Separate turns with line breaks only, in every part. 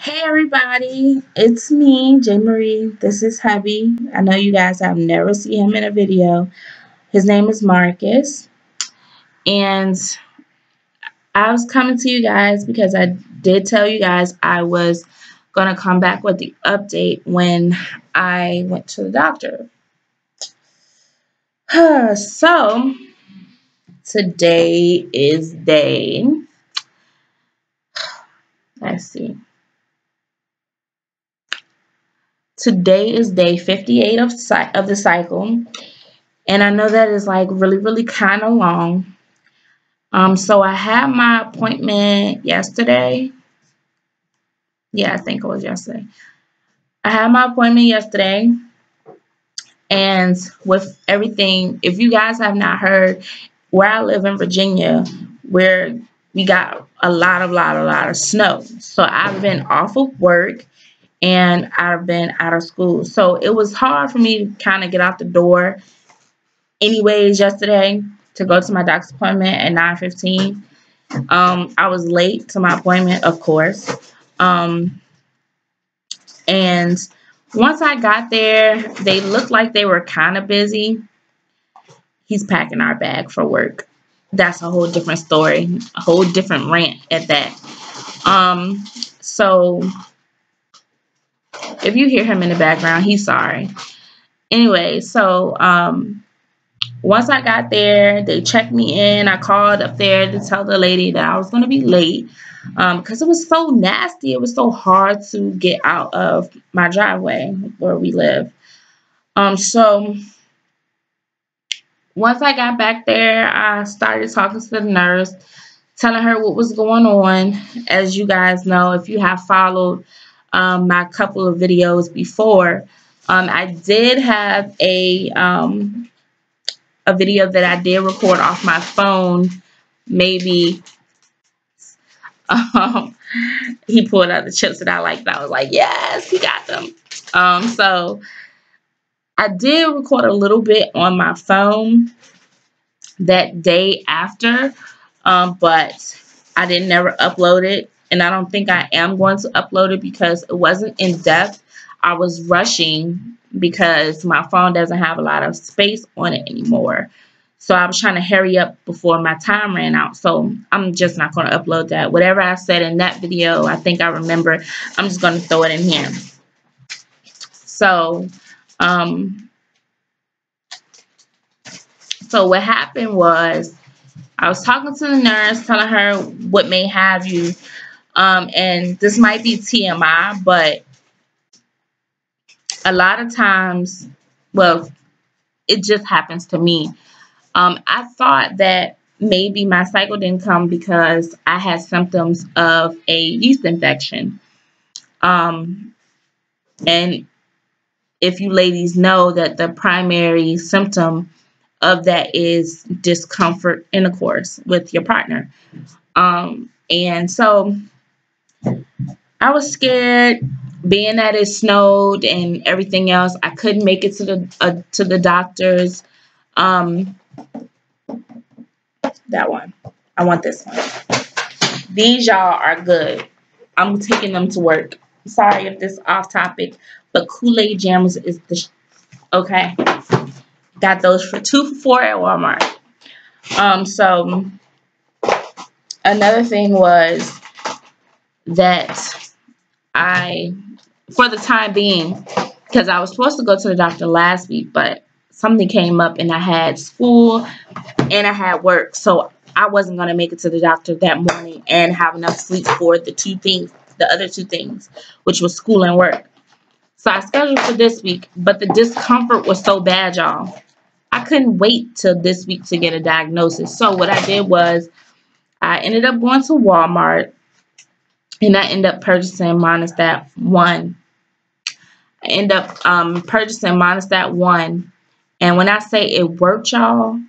Hey everybody, it's me, J Marie. This is hubby. I know you guys have never seen him in a video. His name is Marcus, and I was coming to you guys because I did tell you guys I was gonna come back with the update when I went to the doctor. So today is day. Let's see. Today is day 58 of the cycle. And I know that is like really kind of long. So I had my appointment yesterday. Yeah, I think it was yesterday. I had my appointment yesterday. And with everything, if you guys have not heard, where I live in Virginia, where we got a lot of snow. So I've been off of work and I've been out of school. So it was hard for me to kind of get out the door anyways yesterday to go to my doctor's appointment at 9:15. I was late to my appointment, of course. And once I got there, they looked like they were kind of busy. He's packing our bag for work. That's a whole different story, a whole different rant at that. So if you hear him in the background, he's sorry. Anyway, so once I got there, they checked me in. I called up there to tell the lady that I was going to be late because it was so nasty. It was so hard to get out of my driveway where we live. So once I got back there, I started talking to the nurse, telling her what was going on. As you guys know, if you have followed my couple of videos before, I did have a video that I did record off my phone. Maybe he pulled out the chips that I liked. And I was like, yes, he got them. So I did record a little bit on my phone that day after, but I didn't never upload it. And I don't think I am going to upload it because it wasn't in depth. I was rushing because my phone doesn't have a lot of space on it anymore. So I was trying to hurry up before my time ran out. So I'm just not going to upload that. Whatever I said in that video, I think I remember, I'm just going to throw it in here. So, so what happened was I was talking to the nurse, telling her what may have you. And this might be TMI, but a lot of times, well, it just happens to me. I thought that maybe my cycle didn't come because I had symptoms of a yeast infection. And if you ladies know that the primary symptom of that is discomfort intercourse with your partner. And so I was scared, being that it snowed and everything else. I couldn't make it to the doctors. That one. I want this one. These y'all are good. I'm taking them to work. Sorry if this is off topic, but Kool-Aid Jammers is the okay. Got those for $2 for $4 at Walmart. So another thing was that for the time being, because I was supposed to go to the doctor last week, but something came up and I had school and I had work. So I wasn't going to make it to the doctor that morning and have enough sleep for the other two things, which was school and work. So I scheduled for this week, but the discomfort was so bad, y'all. I couldn't wait till this week to get a diagnosis. So what I did was I ended up going to Walmart and I ended up purchasing Monistat 1. I ended up purchasing Monistat 1. And when I say it worked, y'all,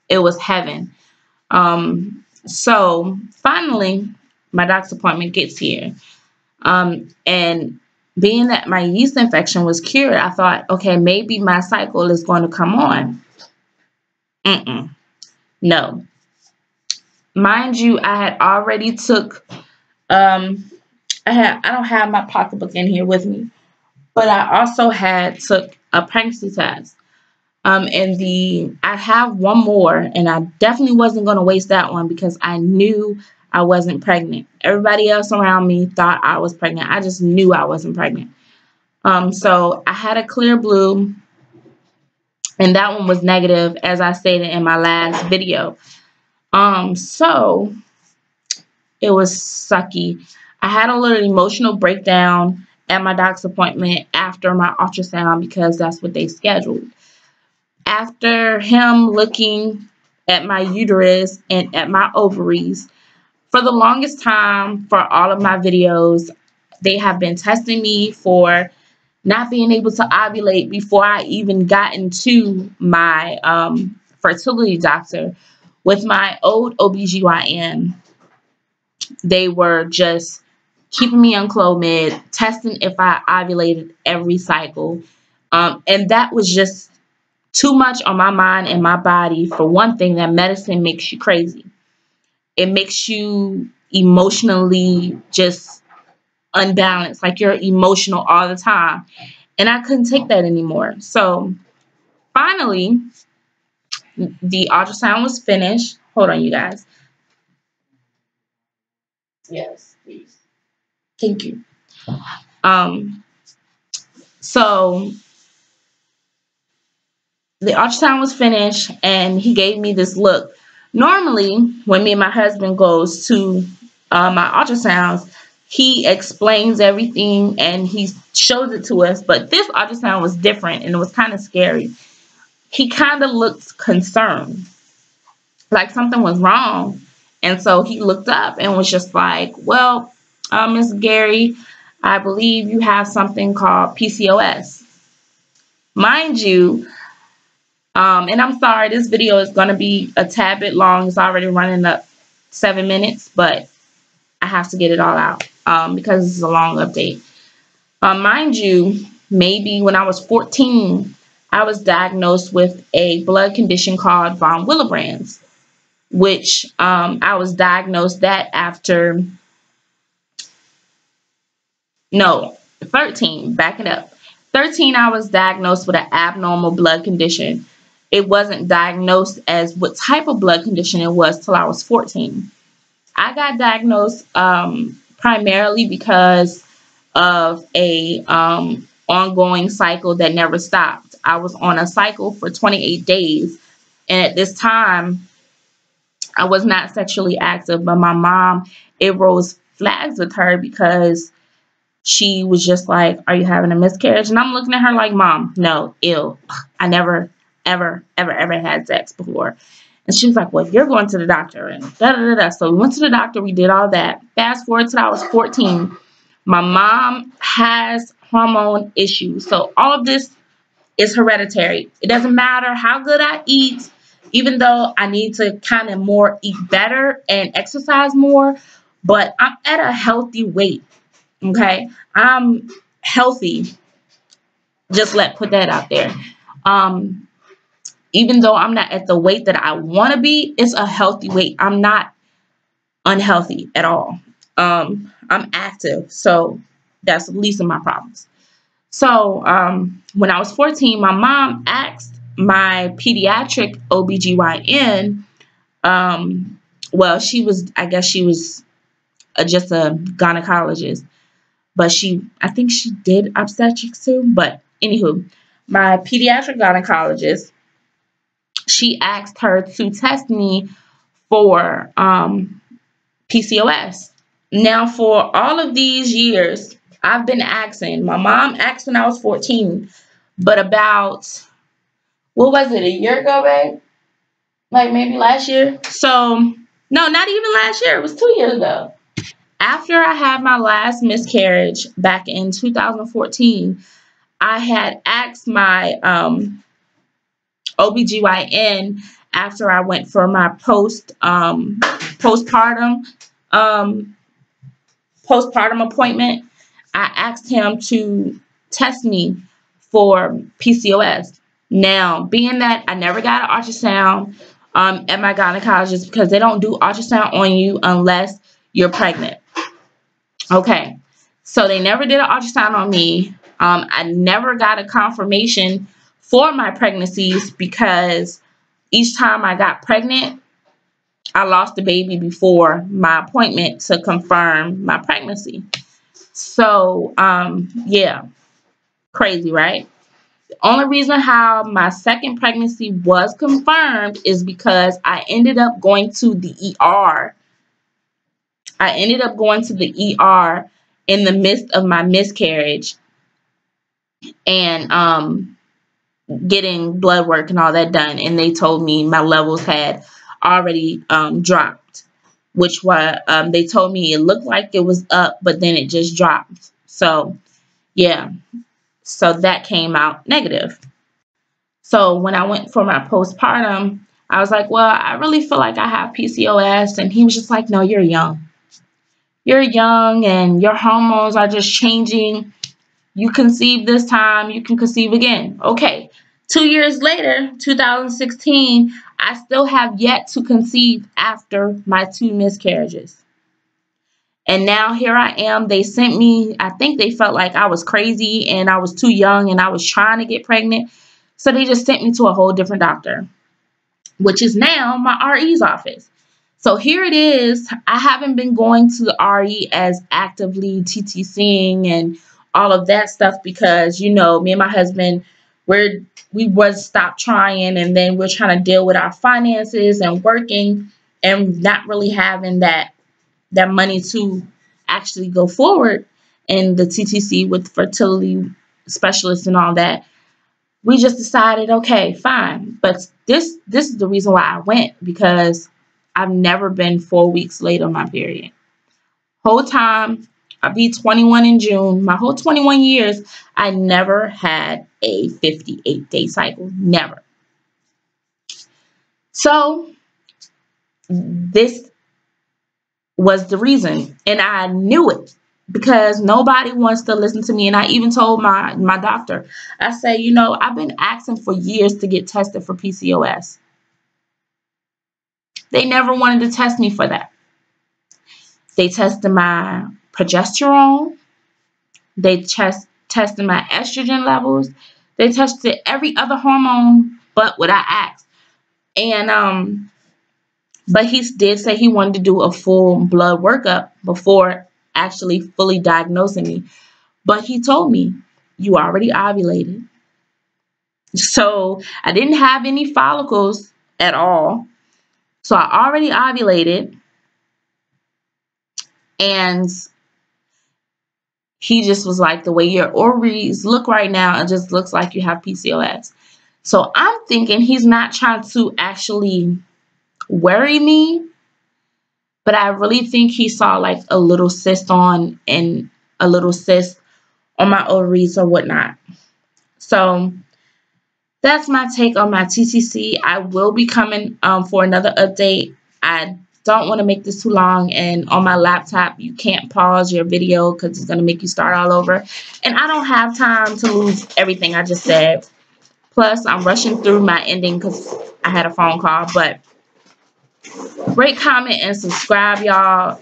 it was heaven. So finally, my doctor's appointment gets here. And being that my yeast infection was cured, I thought, okay, maybe my cycle is going to come on. No. Mind you, I had already took I don't have my pocketbook in here with me, but I also had took a pregnancy test. And I have one more, and I definitely wasn't going to waste that one because I knew I wasn't pregnant. Everybody else around me thought I was pregnant. I just knew I wasn't pregnant. So I had a clear blue, and that one was negative, as I stated in my last video. So it was sucky. I had a little emotional breakdown at my doctor's appointment after my ultrasound because that's what they scheduled. After him looking at my uterus and at my ovaries, for the longest time, for all of my videos, they have been testing me for not being able to ovulate before I even got into my fertility doctor. With my old OBGYN, they were just keeping me on Clomid, testing if I ovulated every cycle. And that was just too much on my mind and my body. For one thing, that medicine makes you crazy. It makes you emotionally just unbalanced, like you're emotional all the time. And I couldn't take that anymore. So finally, the ultrasound was finished. Hold on, you guys. Yes, please. Thank you. Um, so the ultrasound was finished, and he gave me this look. Normally, when me and my husband goes to my ultrasounds, he explains everything and he shows it to us. But this ultrasound was different, and it was kind of scary. He kind of looked concerned, like something was wrong. And so he looked up and was just like, well, Ms. Gary, I believe you have something called PCOS. Mind you, and I'm sorry, this video is going to be a tad bit long. It's already running up 7 minutes, but I have to get it all out because this is a long update. Mind you, maybe when I was 14, I was diagnosed with a blood condition called von Willebrand's, which I was diagnosed that after, no, 13, back it up. 13, I was diagnosed with an abnormal blood condition. It wasn't diagnosed as what type of blood condition it was till I was 14. I got diagnosed primarily because of a ongoing cycle that never stopped. I was on a cycle for 28 days, and at this time, I was not sexually active, but my mom, it rose flags with her because she was just like, are you having a miscarriage? And I'm looking at her like, Mom, no, ew. I never, ever had sex before. And she was like, well, you're going to the doctor. And da-da-da-da. So we went to the doctor. We did all that. Fast forward till I was 14. My mom has hormone issues. So all of this is hereditary. It doesn't matter how good I eat, even though I need to kind of more eat better and exercise more. But I'm at a healthy weight. Okay, I'm healthy. Just put that out there. Even though I'm not at the weight that I want to be, it's a healthy weight. I'm not unhealthy at all. I'm active, so that's the least of my problems. So when I was 14, my mom asked my pediatric OBGYN. Well, I guess she was just a gynecologist. But I think she did obstetrics too. But anywho, my pediatric gynecologist, she asked her to test me for PCOS. Now, for all of these years, I've been asking. My mom asked when I was 14, but about, what was it, a year ago, babe? Like maybe last year? So, no, not even last year. It was 2 years ago. After I had my last miscarriage back in 2014, I had asked my OBGYN after I went for my postpartum appointment. I asked him to test me for PCOS. Now, being that I never got an ultrasound at my gynecologist because they don't do ultrasound on you unless you're pregnant. Okay, So they never did an ultrasound on me. I never got a confirmation for my pregnancies because each time I got pregnant, I lost the baby before my appointment to confirm my pregnancy. So, yeah, crazy, right? The only reason how my second pregnancy was confirmed is because I ended up going to the ER. I ended up going to the ER in the midst of my miscarriage and getting blood work and all that done. And they told me my levels had already dropped, which was, they told me it looked like it was up, but then it just dropped. So, yeah. So that came out negative. So when I went for my postpartum, I was like, well, I really feel like I have PCOS. And he was just like, no, you're young. You're young and your hormones are just changing. You conceive this time, you can conceive again. Okay. 2 years later, 2016, I still have yet to conceive after my 2 miscarriages. And now here I am. They sent me, I think they felt like I was crazy and I was too young and I was trying to get pregnant. So they just sent me to a whole different doctor, which is now my RE's office. So here it is. I haven't been going to the RE as actively TTCing and all of that stuff because, you know, me and my husband, we was stopped trying, and then we're trying to deal with our finances and working and not really having that money to actually go forward in the TTC with fertility specialists and all that. We just decided, okay, fine. But this is the reason why I went, because I've never been 4 weeks late on my period. Whole time, I'll be 21 in June. My whole 21 years, I never had a 58-day cycle. Never. So this was the reason. And I knew it because nobody wants to listen to me. And I even told my doctor, I say, you know, I've been asking for years to get tested for PCOS. They never wanted to test me for that. They tested my progesterone. They tested my estrogen levels. They tested every other hormone but what I asked. And but he did say he wanted to do a full blood workup before actually fully diagnosing me. But he told me, you already ovulated. So I didn't have any follicles at all. So I already ovulated. And he just was like, the way your ovaries look right now, it just looks like you have PCOS. So I'm thinking he's not trying to actually worry me, but I really think he saw like a little cyst on my ovaries or whatnot. So that's my take on my TTC. I will be coming for another update. I don't want to make this too long, and on my laptop you can't pause your video because it's going to make you start all over, and I don't have time to lose everything I just said. Plus I'm rushing through my ending because I had a phone call. But rate, comment, and subscribe, y'all.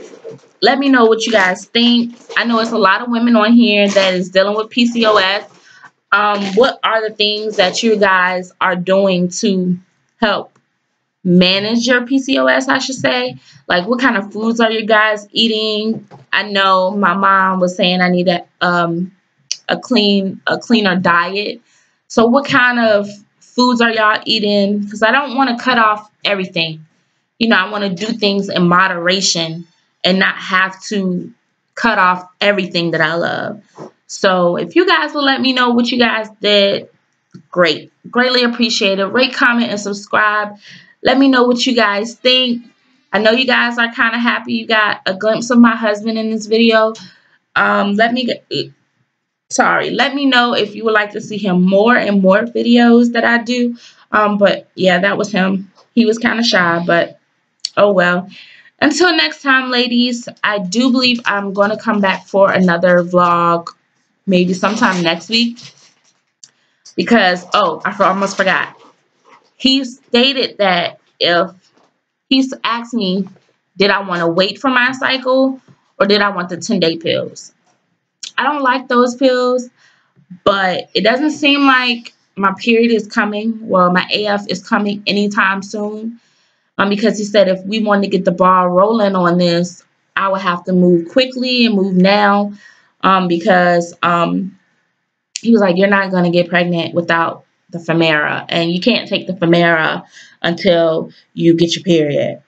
Let me know what you guys think. I know it's a lot of women on here that is dealing with PCOS. What are the things that you guys are doing to help manage your PCOS, I should say? Like, what kind of foods are you guys eating? I know my mom was saying I need a cleaner diet. So what kind of foods are y'all eating? Because I don't want to cut off everything. You know, I want to do things in moderation and not have to cut off everything that I love. So if you guys will let me know what you guys did, great. Greatly appreciate it. Rate, comment, and subscribe. Let me know what you guys think. I know you guys are kind of happy you got a glimpse of my husband in this video. Let me know if you would like to see him more and more videos that I do. But yeah, that was him. He was kind of shy, but oh well. Until next time, ladies, I do believe I'm going to come back for another vlog maybe sometime next week. Because, oh, I almost forgot. He stated that if he's asked me, did I want to wait for my cycle or did I want the 10-day pills? I don't like those pills, but it doesn't seem like my period is coming. Well, my AF is coming anytime soon. Because he said if we wanted to get the ball rolling on this, I would have to move quickly and move now. Because he was like, you're not going to get pregnant without the Femera, and you can't take the Femera until you get your period.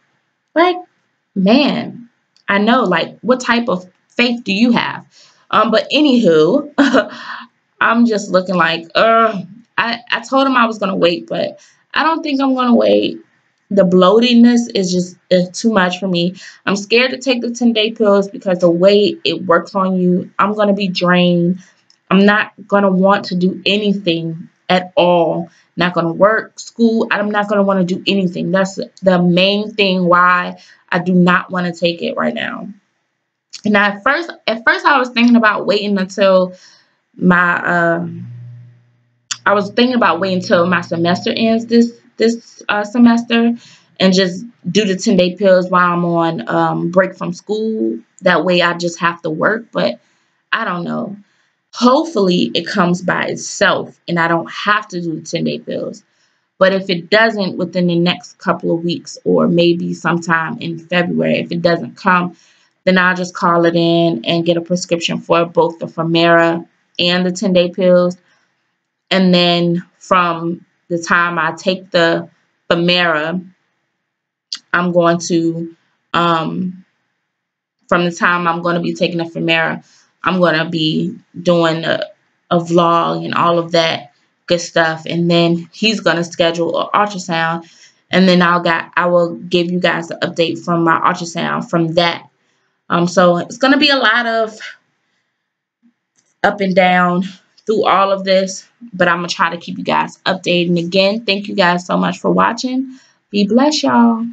Like, man, I know, like, what type of faith do you have? But anywho, I'm just looking like, I told him I was going to wait, but I don't think I'm going to wait. The bloatiness is just too much for me. I'm scared to take the 10-day pills because the way it works on you, I'm going to be drained. I'm not going to want to do anything at all. Not going to work, school. I'm not going to want to do anything. That's the main thing why I do not want to take it right now. And at first I was thinking about waiting until my I was thinking about waiting until my semester ends this semester and just do the 10-day pills while I'm on break from school. That way I just have to work, but I don't know. Hopefully it comes by itself and I don't have to do the 10-day pills. But if it doesn't within the next couple of weeks or maybe sometime in February, if it doesn't come, then I'll just call it in and get a prescription for both the Femera and the 10-day pills. And then from the time I take the Femera, I'm going to, from the time I'm going to be taking the Femera, I'm going to be doing a vlog and all of that good stuff. And then he's going to schedule an ultrasound. And then I will give you guys an update from my ultrasound from that. So it's going to be a lot of up and down through all of this, but I'm going to try to keep you guys updated. And again, thank you guys so much for watching. Be blessed, y'all.